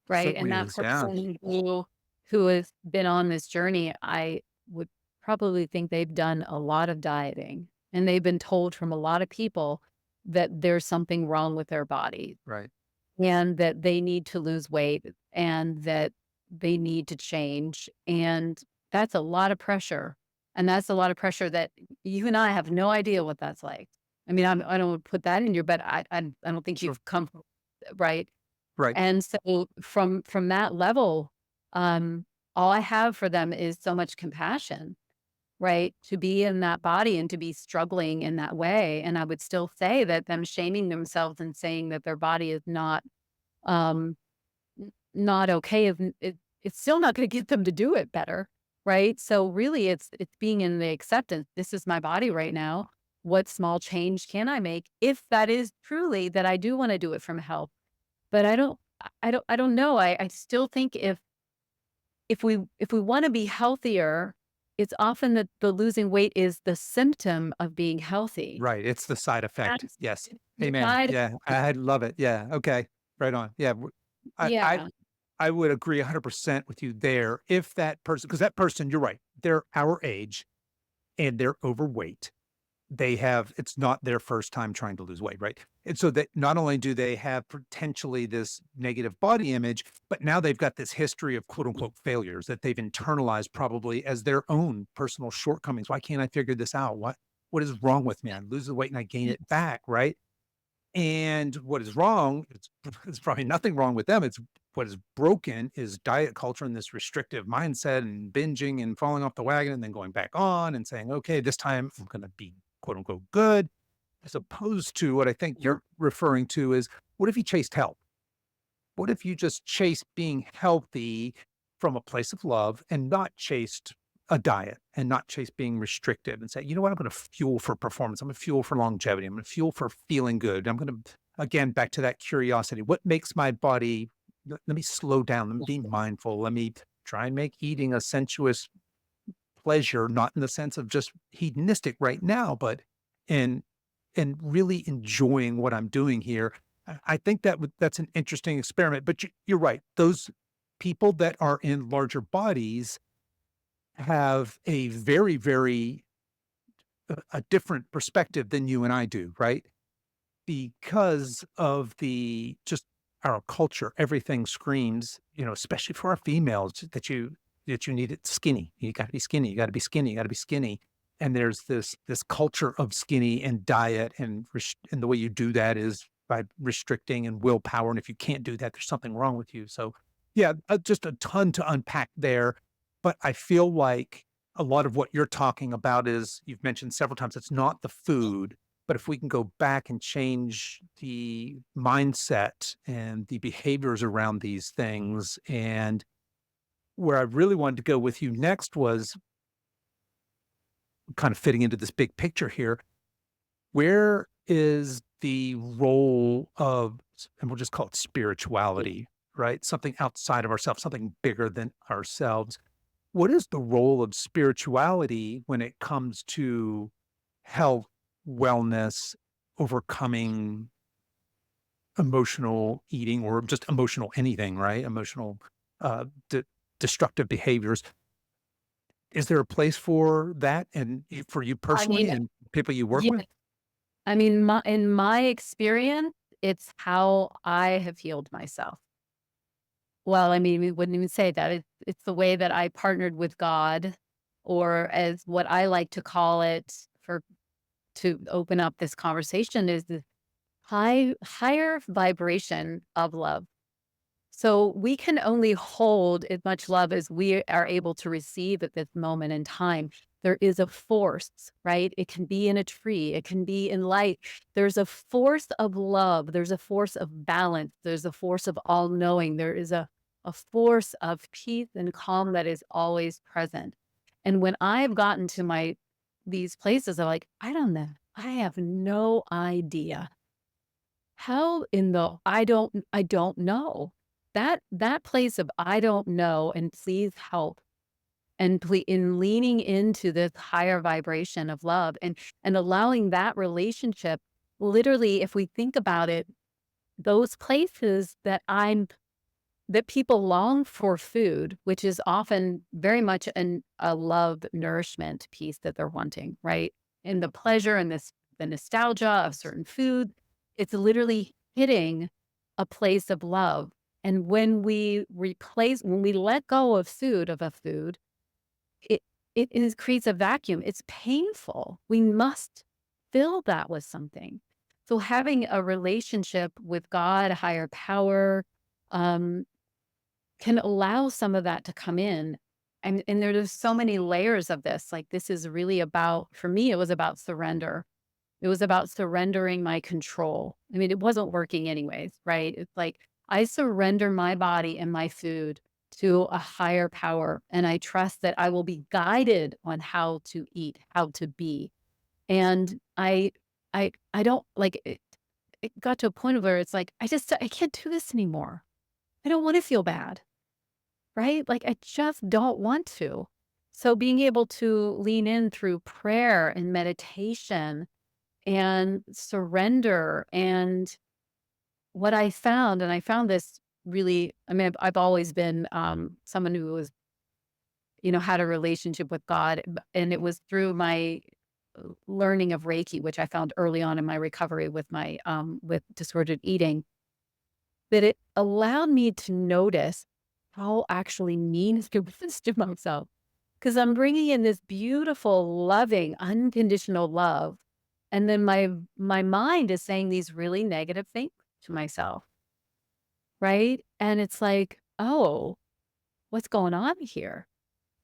right? And certainly that is. Yeah. person who has been on this journey, I would probably think they've done a lot of dieting and they've been told from a lot of people that there's something wrong with their body Right. and that they need to lose weight and that they need to change. And that's a lot of pressure. And that's a lot of pressure that you and I have no idea what that's like. I mean, I don't put that in you, but I don't think Sure. you've come right. Right. And so from that level, um, all I have for them is so much compassion, right? To be in that body and to be struggling in that way. And I would still say that them shaming themselves and saying that their body is not um, not okay, if it's still not gonna get them to do it better, right? So really it's being in the acceptance. This is my body right now. What small change can I make if that is truly that I do wanna do it from health? But I don't know. I still think if we wanna be healthier, it's often that the losing weight is the symptom of being healthy. Right. It's the side effect. That's Yes. the Amen. side Yeah. I love it. Yeah. Okay. Right on. Yeah. I, I, yeah. I would agree 100% with you there. If that person, because that person, you're right, they're our age and they're overweight. It's not their first time trying to lose weight, right? And so that not only do they have potentially this negative body image, but now they've got this history of quote unquote failures that they've internalized probably as their own personal shortcomings. Why can't I figure this out? What is wrong with me? I lose the weight and I gain it back, right? And what is wrong, it's probably nothing wrong with them. It's what is broken is diet culture and this restrictive mindset and binging and falling off the wagon and then going back on and saying, okay, this time I'm going to be quote unquote good, as opposed to what I think you're referring to is what if you chased health? What if you just chased being healthy from a place of love and not chased a diet and not chased being restrictive and say, you know what, I'm going to fuel for performance. I'm going to fuel for longevity. I'm going to fuel for feeling good. I'm going to, again, back to that curiosity. What makes my body let me slow down, let me be mindful, let me try and make eating a sensuous pleasure, not in the sense of just hedonistic right now, but in really enjoying what I'm doing here. I think that's an interesting experiment. But you're right; those people that are in larger bodies have a very, very a different perspective than you and I do, right? Because of the just our culture, everything screams, especially for our females, that you need it skinny. You got to be skinny. You got to be skinny. You got to be skinny. And there's this culture of skinny and diet, and the way you do that is by restricting and willpower. And if you can't do that, there's something wrong with you. So, yeah, just a ton to unpack there. But I feel like a lot of what you're talking about is you've mentioned several times. It's not the food, but if we can go back and change the mindset and the behaviors around these things, and where I really wanted to go with you next was kind of fitting into this big picture here. Where is the role of, and we'll just call it spirituality, right? Something outside of ourselves, something bigger than ourselves. What is the role of spirituality when it comes to health, wellness, overcoming emotional eating or just emotional anything, right? Emotional destructive behaviors. Is there a place for that and for you I personally mean, and people you work yeah, with? I mean, in my experience, it's how I have healed myself. Well, I mean, we wouldn't even say that. It's the way that I partnered with God, or as what I like to call it for to open up this conversation is the higher vibration of love. So we can only hold as much love as we are able to receive at this moment in time. There is a force, right? It can be in a tree, it can be in light. There's a force of love, there's a force of balance, there's a force of all knowing, there is a force of peace and calm that is always present. And when I've gotten to these places, I'm like, I don't know, I have no idea how in the I don't know. That place of I don't know and please help and in leaning into this higher vibration of love and allowing that relationship, literally, if we think about it, those places that people long for food, which is often very much a love nourishment piece that they're wanting, right? And the pleasure and the nostalgia of certain food, it's literally hitting a place of love. And when we let go of a food, it creates a vacuum. It's painful. We must fill that with something. So having a relationship with God, a higher power, um, can allow some of that to come in. And there's so many layers of this. Like this is really about, for me, it was about surrender. It was about surrendering my control. I mean, it wasn't working anyways, right? It's like I surrender my body and my food to a higher power. And I trust that I will be guided on how to eat, how to be. And I don't like it. It got to a point where it's like, I can't do this anymore. I don't want to feel bad. Right? Like, I just don't want to. So being able to lean in through prayer and meditation and surrender and what I found, and I found this really, I mean, I've always been someone who was, had a relationship with God, and it was through my learning of Reiki, which I found early on in my recovery with my with disordered eating, that it allowed me to notice how actually mean to was to myself. Because I'm bringing in this beautiful, loving, unconditional love. And then my mind is saying these really negative things to myself. Right. And it's like, oh, what's going on here?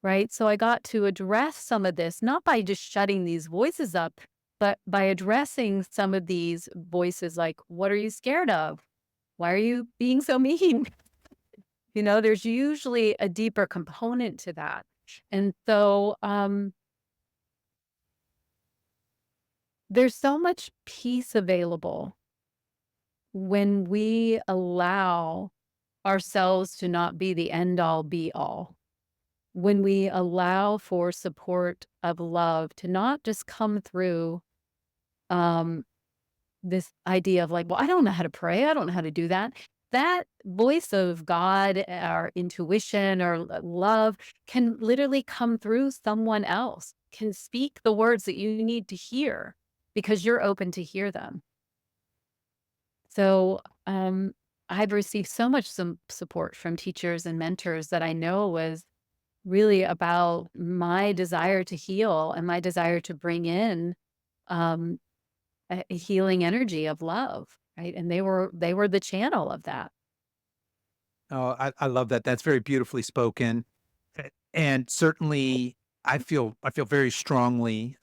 Right. So I got to address some of this, not by just shutting these voices up, but by addressing some of these voices like, what are you scared of? Why are you being so mean? There's usually a deeper component to that. And so there's so much peace available when we allow ourselves to not be the end all be all, when we allow for support of love to not just come through um, this idea of like, well, I don't know how to pray. I don't know how to do that. That voice of God or intuition or love can literally come through someone else, can speak the words that you need to hear because you're open to hear them. So, I've received so much some support from teachers and mentors that I know was really about my desire to heal and my desire to bring in um, a healing energy of love, right? And they were the channel of that. Oh, I love that. That's very beautifully spoken. And certainly I feel very strongly,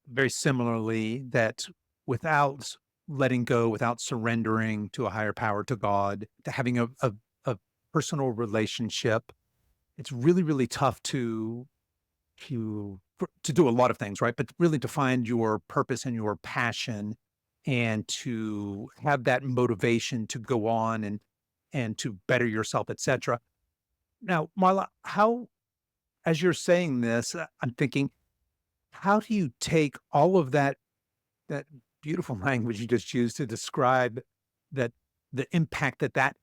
very similarly that without letting go, without surrendering to a higher power, to God, to having a personal relationship, it's really, really tough to do a lot of things, right? But really to find your purpose and your passion and to have that motivation to go on and to better yourself, etc. Now, Marla, how as you're saying this, I'm thinking, how do you take all of that beautiful language you just used to describe that the impact that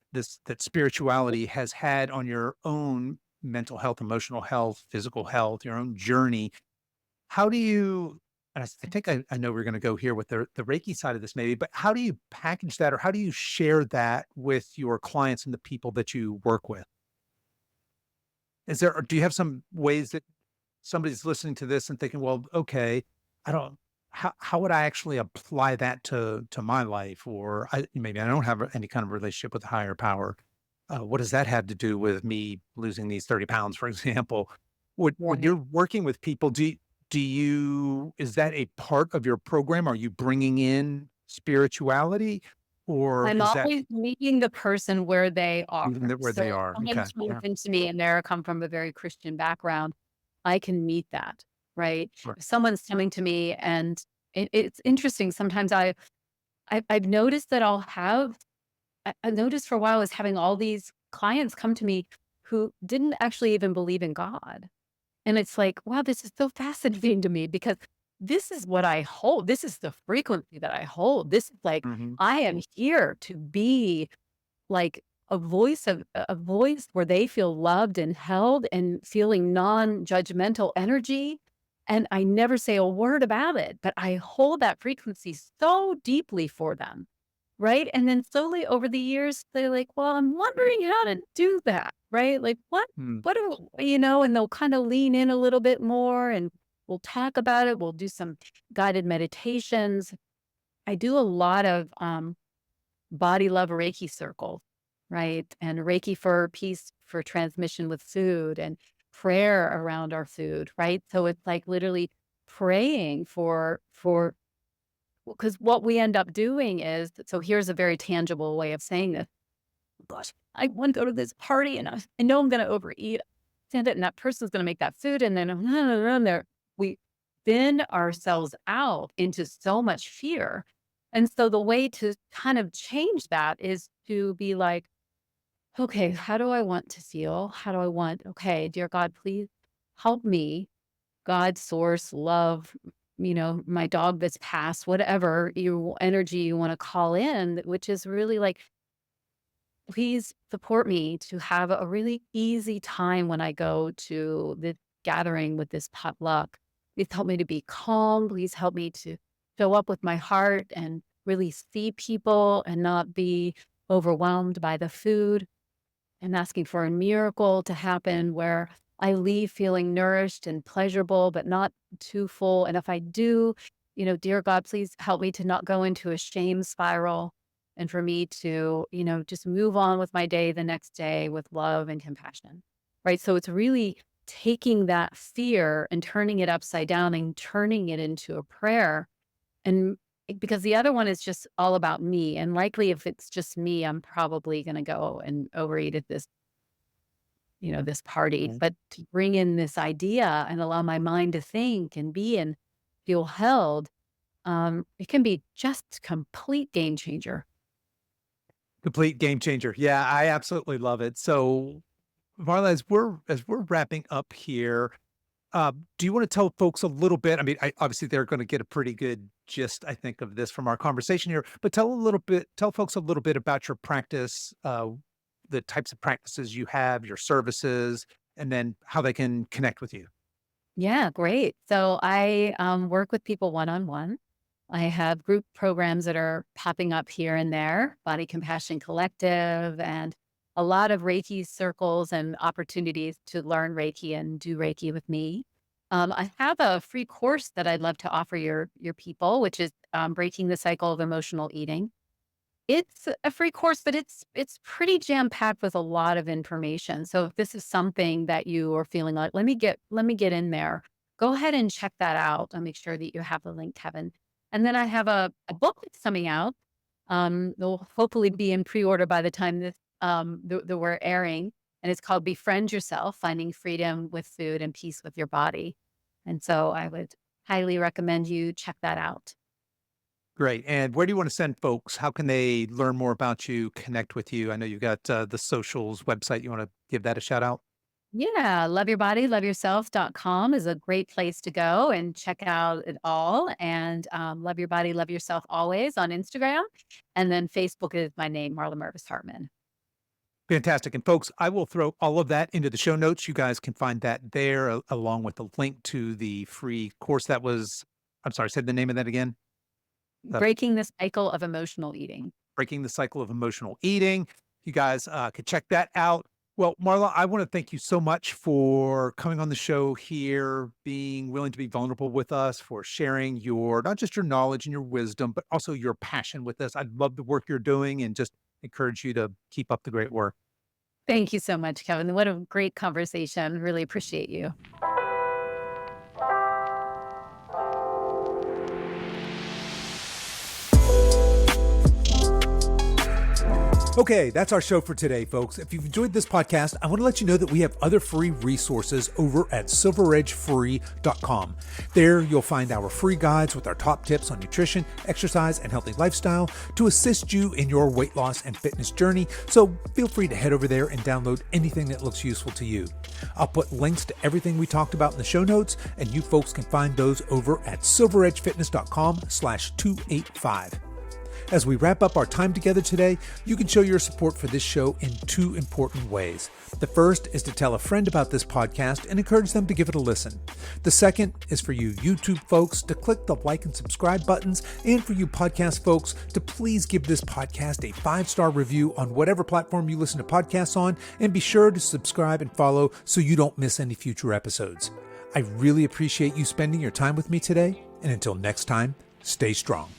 spirituality has had on your own mental health, emotional health, physical health, your own journey? How do you and I think I know we're gonna go here with the Reiki side of this maybe, but how do you package that or how do you share that with your clients and the people that you work with? Is there or do you have some ways that somebody's listening to this and thinking, "Well, okay, I don't how would I actually apply that to my life?" Or maybe I don't have any kind of relationship with a higher power. What does that have to do with me losing these 30 pounds, for example? When Right. you're working with people, do you is that a part of your program? Are you bringing in spirituality, or I'm is that always meeting the person where they even are. that where So they if are? Okay, someone's comes yeah, into me and they're come from a very Christian background, I can meet that, right? right. If someone's coming to me and it's interesting, sometimes I've noticed that I noticed for a while I was having all these clients come to me who didn't actually even believe in God. And it's like, wow, this is so fascinating to me because this is what I hold. This is the frequency that I hold. This is like, Mhm. I am here to be like a voice where they feel loved and held and feeling non-judgmental energy. And I never say a word about it, but I hold that frequency so deeply for them. Right? And then slowly over the years, they're like, "Well, I'm wondering how to do that." Right? Like, Mm. what do and they'll kind of lean in a little bit more and we'll talk about it. We'll do some guided meditations. I do a lot of body love Reiki circles, right? And Reiki for peace, for transmission with food and prayer around our food, right? So it's like literally praying for because what we end up doing is so here's a very tangible way of saying this. Gosh, I want to go to this party and I know I'm going to overeat. Send it, and that person's going to make that food, and then there we spin ourselves out into so much fear. And so the way to kind of change that is to be like, okay, how do I want to feel? How do I want? Okay, dear God, please help me God, source, love, my dog that's passed, whatever energy you want to call in, which is really like, please support me to have a really easy time when I go to the gathering with this potluck. Please help me to be calm. Please help me to show up with my heart and really see people and not be overwhelmed by the food. I'm asking for a miracle to happen where I leave feeling nourished and pleasurable, but not too full. And if I do, dear God, please help me to not go into a shame spiral and for me to, just move on with my day the next day with love and compassion. Right. So it's really taking that fear and turning it upside down and turning it into a prayer. And because the other one is just all about me. And likely if it's just me, I'm probably going to go and overeat at this party, Right. but to bring in this idea and allow my mind to think and be and feel held, it can be just complete game changer. Complete game changer. Yeah, I absolutely love it. So, Marla, as we're wrapping up here, do you want to tell folks a little bit? I mean, obviously they're going to get a pretty good gist, I think, of this from our conversation here. But tell folks a little bit about your practice, the types of practices you have, your services, and then how they can connect with you. Yeah, great. So I work with people one-on-one. I have group programs that are popping up here and there, Body Compassion Collective, and a lot of Reiki circles and opportunities to learn Reiki and do Reiki with me. I have a free course that I'd love to offer your people, which is Breaking the Cycle of Emotional Eating. It's a free course, but it's pretty jam-packed with a lot of information. So if this is something that you are feeling like, let me get in there, go ahead and check that out. I'll make sure that you have the link, Kevin. And then I have a book that's coming out. They'll hopefully be in pre-order by the time this that we're airing. And it's called Befriend Yourself: Finding Freedom with Food and Peace with Your Body. And so I would highly recommend you check that out. Great. And where do you want to send folks? How can they learn more about you, connect with you? I know you've got the socials website. You want to give that a shout out? Yeah, loveyourbodyloveyourself.com is a great place to go and check out it all. And Love Your Body, Love Yourself Always on Instagram. And then Facebook is my name, Marla Mervis-Hartmann. Fantastic. And folks, I will throw all of that into the show notes. You guys can find that there along with the link to the free course that was, I'm sorry, say the name of that again. Breaking the Cycle of Emotional Eating. Breaking the Cycle of Emotional Eating. You guys could check that out. Well, Marla, I want to thank you so much for coming on the show here, being willing to be vulnerable with us, for sharing your, not just your knowledge and your wisdom, but also your passion with us. I love the work you're doing and just encourage you to keep up the great work. Thank you so much, Kevin. What a great conversation. Really appreciate you. Okay, that's our show for today, folks. If you've enjoyed this podcast, I want to let you know that we have other free resources over at silveredgefree.com. There, you'll find our free guides with our top tips on nutrition, exercise, and healthy lifestyle to assist you in your weight loss and fitness journey. So feel free to head over there and download anything that looks useful to you. I'll put links to everything we talked about in the show notes, and you folks can find those over at silveredgefitness.com/285. As we wrap up our time together today, you can show your support for this show in two important ways. The first is to tell a friend about this podcast and encourage them to give it a listen. The second is for you YouTube folks to click the like and subscribe buttons, and for you podcast folks to please give this podcast a 5-star review on whatever platform you listen to podcasts on, and be sure to subscribe and follow so you don't miss any future episodes. I really appreciate you spending your time with me today, and until next time, stay strong.